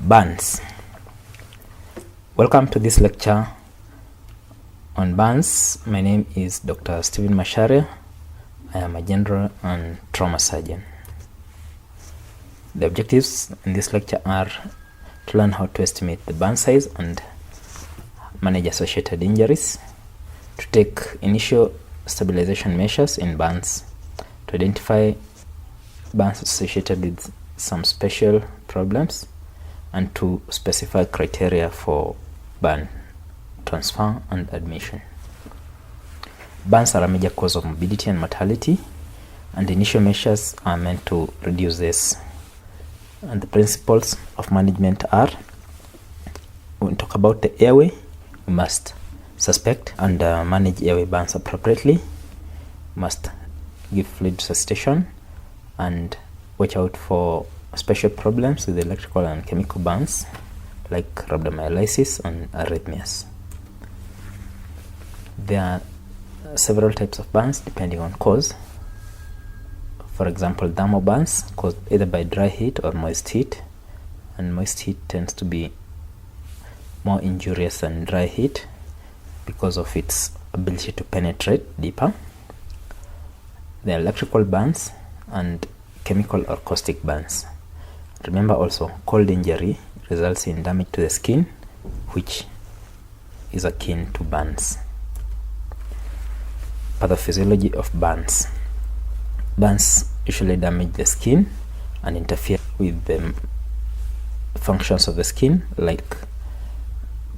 Burns. Welcome to this lecture on burns. My name is Dr. Stephen Macharia. I am a general and trauma surgeon. The objectives in this lecture are to learn how to estimate the burn size and manage associated injuries, to take initial stabilization measures in burns, to identify burns associated with some special problems, and to specify criteria for burn transfer and admission. Burns are a major cause of morbidity and mortality, and initial measures are meant to reduce this. And the principles of management are: when we talk about the airway, we must suspect and manage airway burns appropriately. We must give fluid resuscitation and watch out for special problems with electrical and chemical burns like rhabdomyolysis and arrhythmias. There are several types of burns depending on cause. For example, thermal burns caused either by dry heat or moist heat, and moist heat tends to be more injurious than dry heat because of its ability to penetrate deeper. There are electrical burns and chemical or caustic burns. Remember also, cold injury results in damage to the skin, which is akin to burns. Pathophysiology of burns. Burns usually damage the skin and interfere with the functions of the skin, like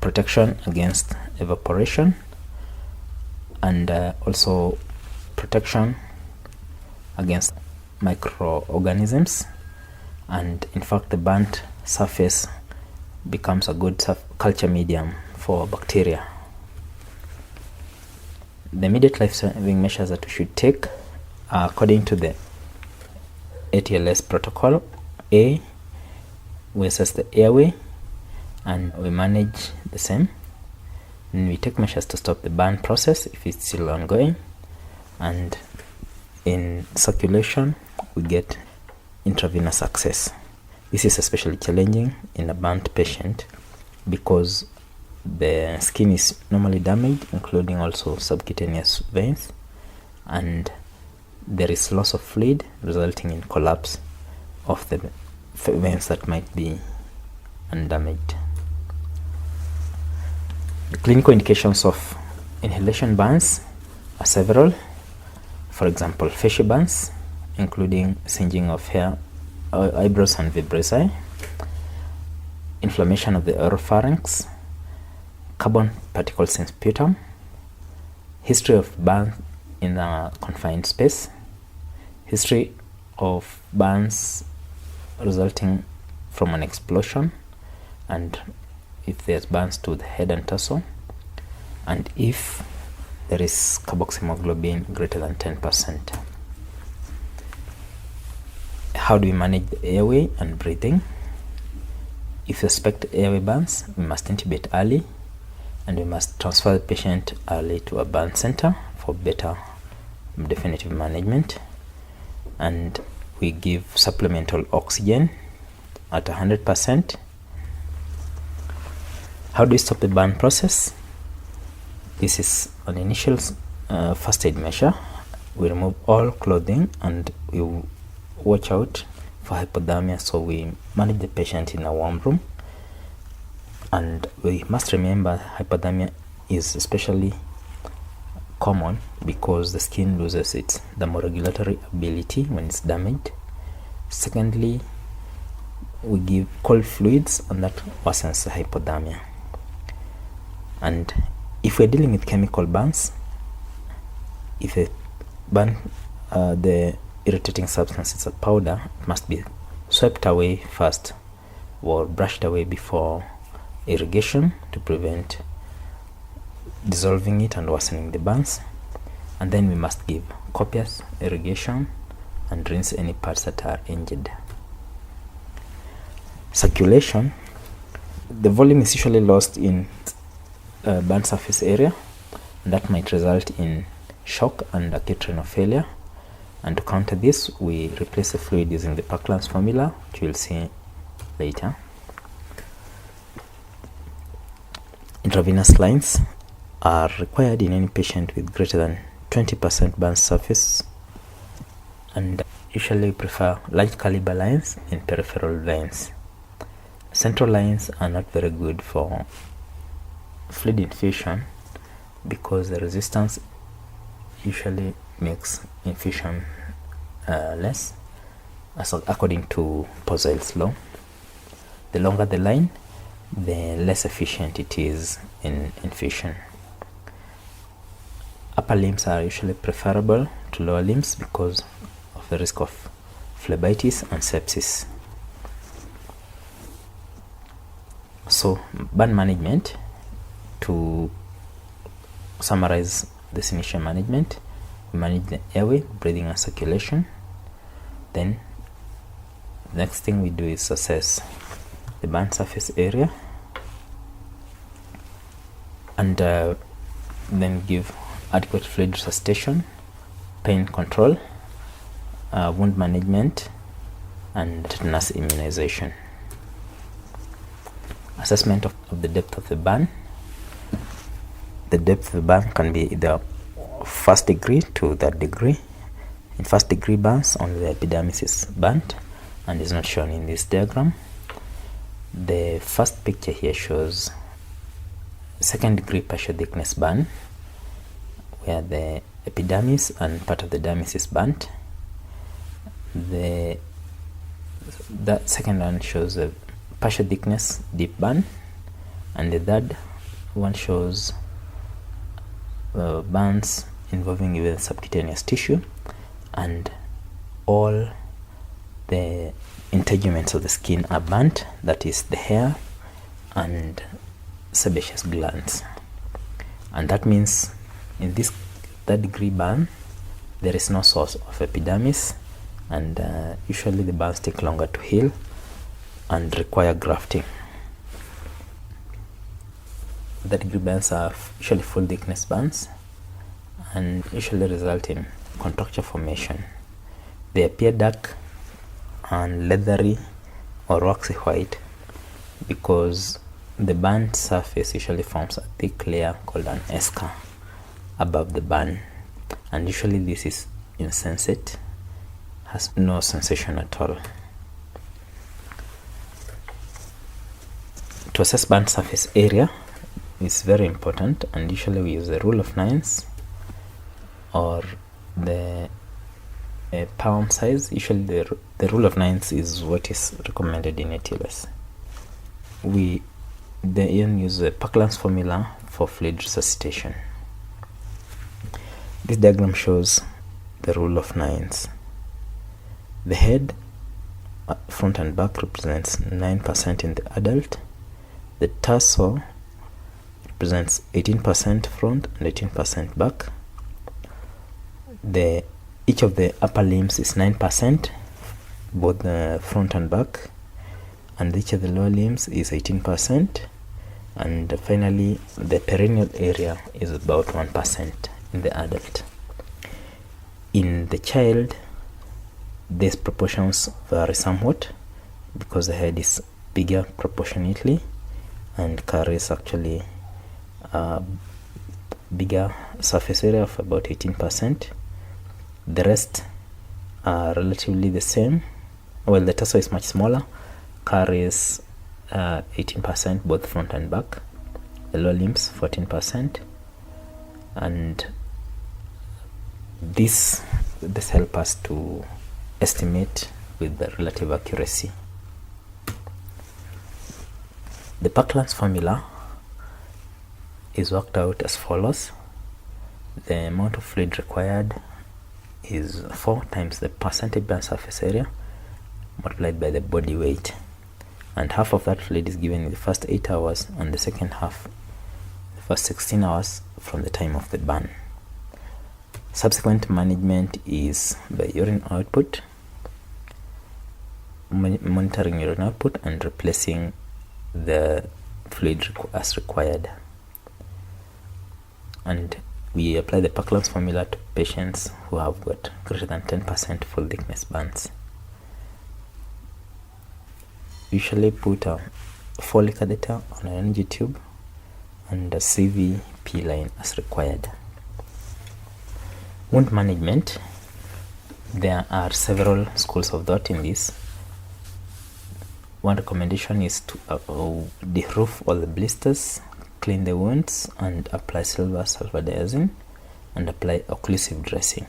protection against evaporation and also protection against microorganisms. And in fact, the burnt surface becomes a good culture medium for bacteria. The immediate life-saving measures that we should take are according to the ATLS protocol. A, we assess the airway and we manage the same. Then we take measures to stop the burn process if it's still ongoing. And in circulation, we get intravenous access. This is especially challenging in a burnt patient because the skin is normally damaged, including also subcutaneous veins, and there is loss of fluid resulting in collapse of the veins that might be undamaged. The clinical indications of inhalation burns are several. For example, facial burns, including singeing of hair, eyebrows and vibrissae, inflammation of the oropharynx, carbon particles in sputum, history of burn in a confined space, history of burns resulting from an explosion, and if there's burns to the head and torso, and if there is carboxyhemoglobin greater than 10%. How do we manage the airway and breathing? If we suspect airway burns, we must intubate early, and we must transfer the patient early to a burn center for better definitive management. And we give supplemental oxygen at 100%. How do we stop the burn process? This is an initial first aid measure. We remove all clothing and we watch out for hypothermia, so we manage the patient in a warm room. And we must remember hypothermia is especially common because the skin loses its thermoregulatory ability when it's damaged. Secondly, we give cold fluids, and that worsens the hypothermia. And if we're dealing with chemical burns, if a burn, the irritating substance is a powder, it must be swept away first or brushed away before irrigation to prevent dissolving it and worsening the burns. And then we must give copious irrigation and rinse any parts that are injured. Circulation. The volume is usually lost in burn surface area, and that might result in shock and acute renal failure. And to counter this, we replace the fluid using the Parkland's formula, which we'll see later. intravenous lines are required in any patient with greater than 20% burn surface, and usually we prefer large caliber lines in peripheral veins. Central lines are not very good for fluid infusion because the resistance usually makes infusion less, according to Poiseuille's law. The longer the line, the less efficient it is in infusion. Upper limbs are usually preferable to lower limbs because of the risk of phlebitis and sepsis. So, burn management, to summarize this initial management, we manage the airway, breathing and circulation. Then the next thing we do is assess the burn surface area, and then give adequate fluid resuscitation, pain control, wound management, and tetanus immunization. Assessment of the depth of the burn. The depth of the burn can be either first degree to third degree. In first degree burns, only the epidermis is burnt and is not shown in this diagram. The first picture here shows second degree partial thickness burn, where the epidermis and part of the dermis is burnt. The second one shows a partial thickness deep burn, and the third one shows burns involving even subcutaneous tissue, and all the integuments of the skin are burnt, that is the hair and sebaceous glands. And that means in this third degree burn there is no source of epidermis, and usually the burns take longer to heal and require grafting. Third degree burns are usually full thickness burns and usually result in contracture formation. They appear dark and leathery or waxy white because the burnt surface usually forms a thick layer called an eschar above the burn, and usually this is insensate, has no sensation at all. To assess burnt surface area is very important, and usually we use the rule of nines or the palm size. Usually the rule of nines is what is recommended in ATLS. We then use the Parkland's formula for fluid resuscitation. This diagram shows the rule of nines. The head, front and back, represents 9% in the adult. The torso represents 18% front and 18% back. Each of the upper limbs is 9%, both the front and back, and each of the lower limbs is 18%, and finally the perineal area is about 1% in the adult. In the child, these proportions vary somewhat because the head is bigger proportionately and carries actually a bigger surface area of about 18%. The rest are relatively the same. Well, the torso is much smaller, carries 18% both front and back. The lower limbs 14%, and this helps us to estimate with the relative accuracy. The Parkland's formula is worked out as follows. The amount of fluid required is 4 times the percentage burn surface area multiplied by the body weight, and half of that fluid is given in the first 8 hours and the second half the first 16 hours from the time of the burn. Subsequent management is by urine output, monitoring urine output and replacing the fluid as required. And we apply the Parkland's formula to patients who have got greater than 10% full thickness burns. Usually put a Foley catheter on an energy tube and a CVP line as required. Wound management. There are several schools of thought in this. One recommendation is to deroof all the blisters, clean the wounds, and apply silver sulfadiazine, and apply occlusive dressing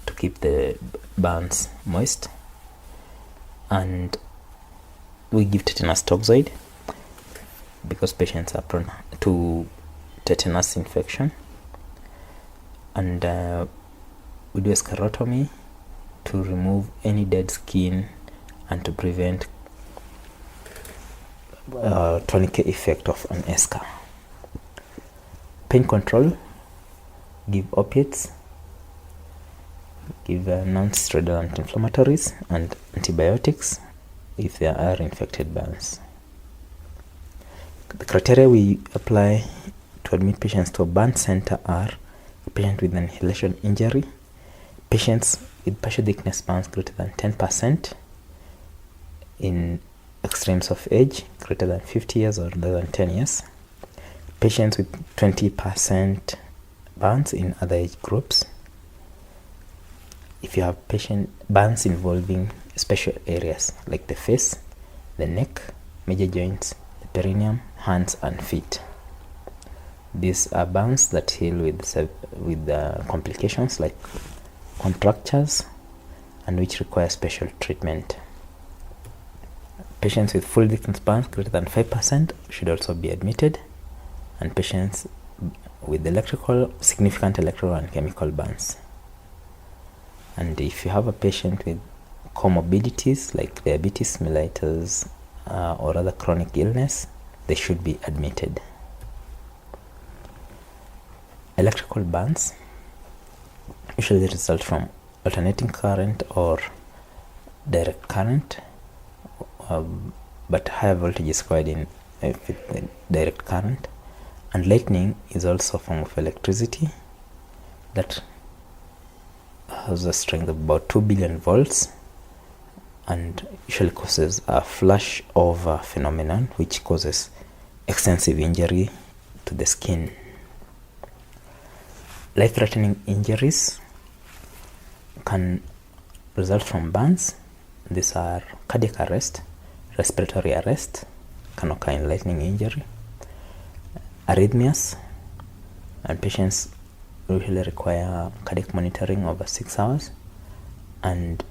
to keep the burns moist. And we give tetanus toxoid because patients are prone to tetanus infection. And we do a sclerotomy to remove any dead skin and to prevent tourniquet effect of an eschar. Pain control, give opiates, give non-steroidal anti-inflammatories and antibiotics if there are infected burns. The criteria we apply to admit patients to a burn center are a patient with an inhalation injury, patients with partial thickness burns greater than 10% in extremes of age, greater than 50 years or less than 10 years, patients with 20% burns in other age groups. If you have patient burns involving special areas like the face, the neck, major joints, the perineum, hands and feet. These are burns that heal with complications like contractures and which require special treatment. Patients with full thickness burns greater than 5% should also be admitted, and patients with significant electrical and chemical burns. And if you have a patient with comorbidities like diabetes mellitus or other chronic illness, they should be admitted. Electrical burns usually result from alternating current or direct current, but higher voltage is required in direct current. And lightning is also a form of electricity that has a strength of about 2 billion volts and usually causes a flash over phenomenon which causes extensive injury to the skin. Life-threatening injuries can result from burns. These are cardiac arrest, respiratory arrest, can occur in lightning injury, arrhythmias, and patients usually require cardiac monitoring over 6 hours. And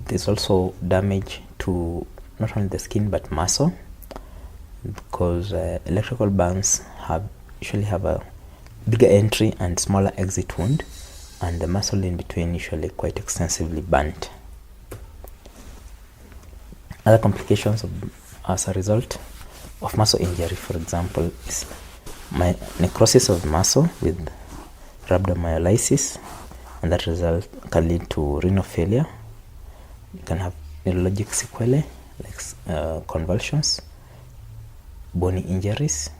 there's also damage to not only the skin but muscle, because electrical burns usually have a bigger entry and smaller exit wound, and the muscle in between usually quite extensively burnt. Other complications as a result of muscle injury, for example, is necrosis of muscle with rhabdomyolysis, and that result can lead to renal failure. You can have neurologic sequelae like convulsions, bony injuries,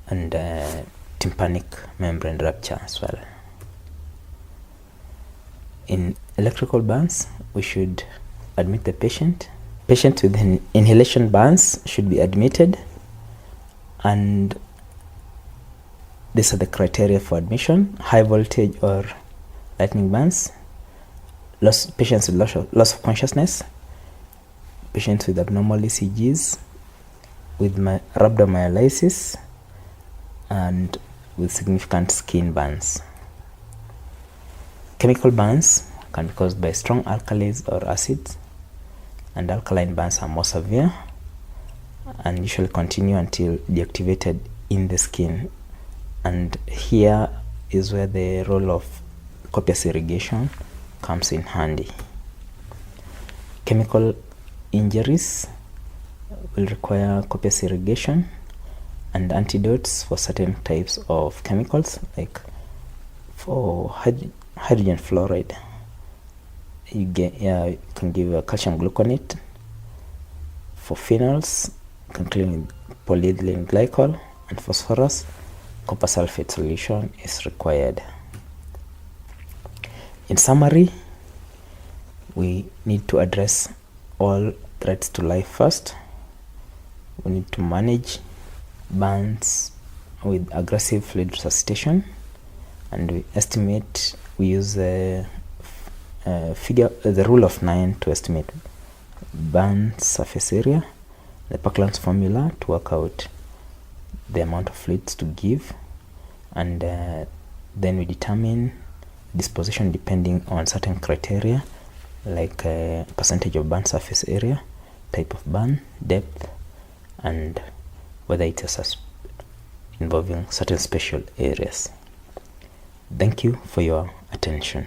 and tympanic membrane rupture as well. In electrical burns, we should admit the patient. Patients with inhalation burns should be admitted, and these are the criteria for admission: high voltage or lightning burns, patients with loss of consciousness, patients with abnormal ECGs, with rhabdomyolysis, and with significant skin burns. Chemical burns can be caused by strong alkalis or acids, and alkaline burns are more severe and usually continue until deactivated in the skin. And here is where the role of copious irrigation comes in handy. Chemical injuries will require copious irrigation and antidotes for certain types of chemicals, like for hydrogen fluoride. You can give a calcium gluconate. For phenols, you can clean with polyethylene glycol, and phosphorus, copper sulfate solution is required. In summary, we need to address all threats to life first. We need to manage burns with aggressive fluid resuscitation, and we use the rule of 9 to estimate burn surface area, the Parkland's formula to work out the amount of fluids to give, and then we determine disposition depending on certain criteria like percentage of burn surface area, type of burn, depth, and whether it's involving certain special areas. Thank you for your attention.